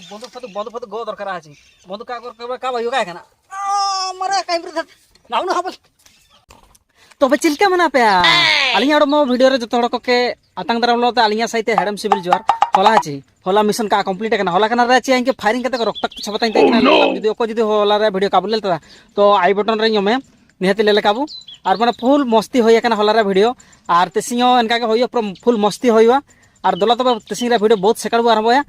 बंदूक फतु गो दरकार आछि बंदूक का भाई का kana मरे काई पर नाउन हबल तो बे चिलका मना पे अलिया मो वीडियो रे जतो को के आतंग दराम लोते अलिया साइते हेडम सिविल जोर होला आछि होला मिशन का कंप्लीट kana होला kana रे छि फायरिंग कते रक्त छबताई जदी होला रे वीडियो काबू लेता तो आई बटन रे यमे निहति लेले काबू और माने फुल मस्ती होय kana होला रे वीडियो और तेसियो एनका के होय फुल मस्ती होयवा और दला तो तेसिंग रे वीडियो बहुत सेकड़ आरंभ होया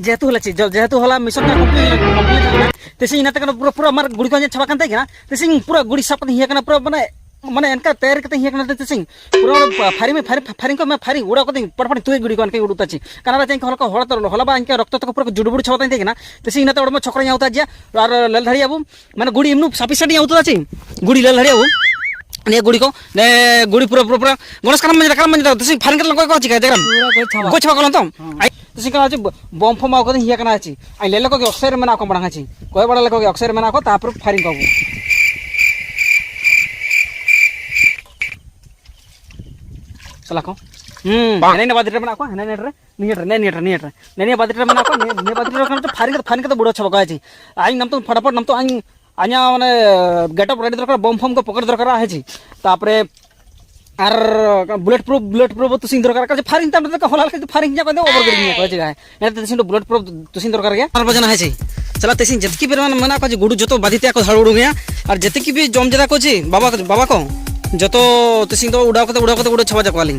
जेहेतु होला चीज जेहेतु होला मिशन का कंप्लीट तेसिंग इनाते kana पूरा मार गुडी को छबा कानते kana तेसिंग पूरा गुडी सब हिया kana पूरा माने माने इनका तैयार करते हिया kana तेसिंग पूरा फायरिंग को मैं फायरिंग उड़ा को पड़पड़ तुई गुडी को अनके उड़ता छी काना रे हलका होला तो होला बा इनके रक्त तो पूरा जुडबुड छबताई kana तेसिंग इनाते ओडम छोकरा यावता जिया और लेल धड़ी आबू माने गुडी इमनु सफिशिएंट यावता छी गुडी लेल धड़ी आबू ने गुडी को ने गुडी पूरा गणेश काम मंजरा तेसिंग फायरिंग कर को छी का गो छबा कलन तो तेसिंग का बम फम आको हिया kana छी आई लेले को अक्षर में ना को बडा छी कोय बडा लेको अक्षर में ना को तापर फायरिंग करबू चला को ने बादिरे में ना को ने रे ने बादिरे में ना को ने बादिरे को तो फायरिंग तो बुडो छबा आछि आई नम तो फटाफट नम तो आኛ माने गेटअप रेडी दरकार बम फम को पकड़ दरकार आछि तापरे आर बुलेट प्रूफ तो सिंह दरकार का फायरिंग तम तो होला के फायरिंग जा को ओवर कर दिया कहै गाय ने तसिन तो बुलेट प्रूफ तो सिंह दरकार गया और बजना है छी चला तसिन जतकी बेर मना को गुडू जतो बादिते को धड़ुडू गया और जतकी भी जम जदा को छी बाबा को जतो तसिन तो उड़ा छबा जाकवाली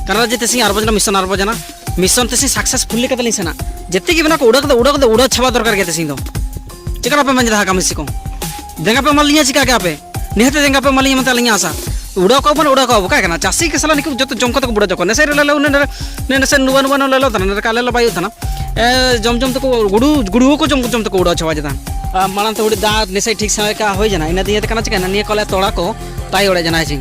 कारण जे तसिन आर बजना मिशन तसिन सक्सेसफुली कतली सेना जतकी बना को उड़ा छबा दरकार के तसिन तो चिकरा पे मंजरा का मिसी को देंगा पे मलिया चिका के पे निहते देंगा पे मलिया मत लिया आसा उड़ा को का kana चासी के सला निकु जतो जमको तो बुड़ा जको ने से ले ने से नुवा ले लो तने का ले लो बायु तना ए जम तो गुडू को जम तो उड़ा छवा जता मानन तो उड़ी दा ने से ठीक समय का होय जना इना दिए kana चिका ने कले तोड़ा को ताई उड़ा जना छी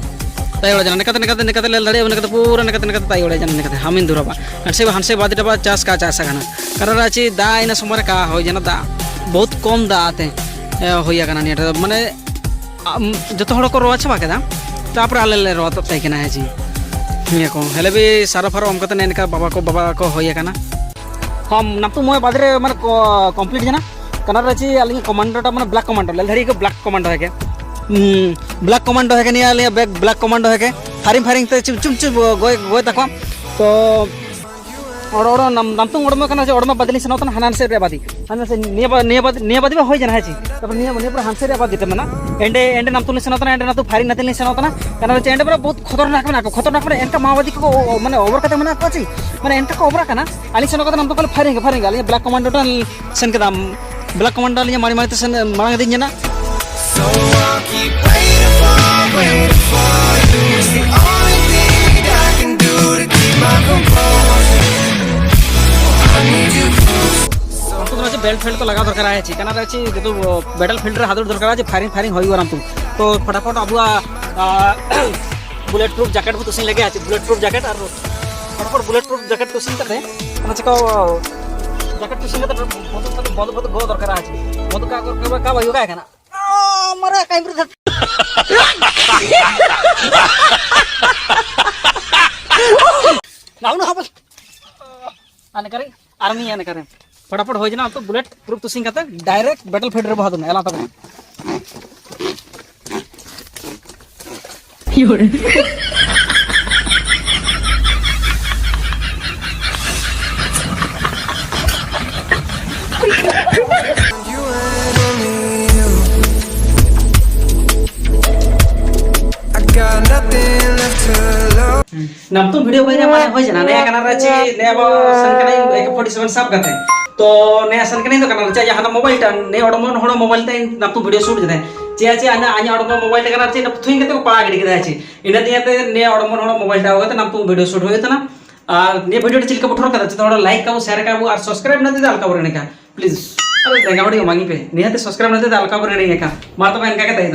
ताई उड़ा जना ने ले लड़े ने पूरा ने ताई उड़ा जना ने हमिन दुरबा हंसे बादिटा चास का चासा kana कारण आछि दा इना समर का होय जना दा बहुत कम दा आते होया kana ने माने जतो हड़ को रोआ छबा केदा तापर आले रोत तैकना है जी ये को हेले भी सारा फारो हम कत नेन का बाबा को होया kana हम नपु मोय बादरे माने कंप्लीट जना kana रची आली कमांडर टा माने ब्लैक कमांडर ले धड़ी के ब्लैक कमांडर है के ब्लैक कमांडर है के नि आली बैक ब्लैक कमांडर है के फारिंग ते चुम गोय तको तो और नम तो ओडम kana जे ओडम बदली सनोतन हनान से रे बादी हनान से ने बादी होय जना है जी तब ने पर हंसे रे बादी तमना एंडे नम तो सनोतन एंडे ना तो फारिंग नतली सनोतन kana जे एंडे पर बहुत खतरनाक में एनका माओवादी को माने ओवर कते मना को छी माने एनका को ओवर kana आली सनोतन नम तो कल फारिंग आली ब्लैक कमांडो टन सन के दाम ब्लैक कमांडो आली मारी तो सन मांग दिन जना so I'll keep waiting for you it's the only thing I can do to keep my composure तो बेल्ट फील्ड तो लगा दरकार है चिकना रे जो बैटल फील्ड रे हाथ दरकार है फायरिंग होई गरम तो फटाफट अबुआ बुलेट प्रूफ जैकेट तो तुसिन लगे बुलेट प्रूफ जैकेट और फटाफट बुलेट प्रूफ जैकेट तुसिन करते kana चिको जैकेट तुसिन करते बहुत गो दरकार है बहुत का भाई का kana मरे काई पर नाउन हबल आने करे आर्मी आने करे फटाफट हो जना तो बुलेट प्रूफ तो सिंह करते डायरेक्ट बैटल फील्ड रे बहादुर एला तब नम तो वीडियो बने माने होय जना नया kana रे ने अब सनकनै AK47 सब करते तो नया सनकनै तो kana चे यहाँ मोबाइल टा ने ओडमन होडो मोबाइल ते नम तो वीडियो शूट जते चे आना ओडमन मोबाइल टा kana चे थुई के तो पड़ा गडी के चे इना दियाते ने ओडमन होडो मोबाइल टा होते नम तो वीडियो शूट होय तना और ने वीडियो चिलका पठर करते तो लाइक का शेयर का और सब्सक्राइब न दे अलका बरने का प्लीज अरे देगा बड़ी मांगी पे निहते सब्सक्राइब न दे अलका बरने का मार तो इनका के तई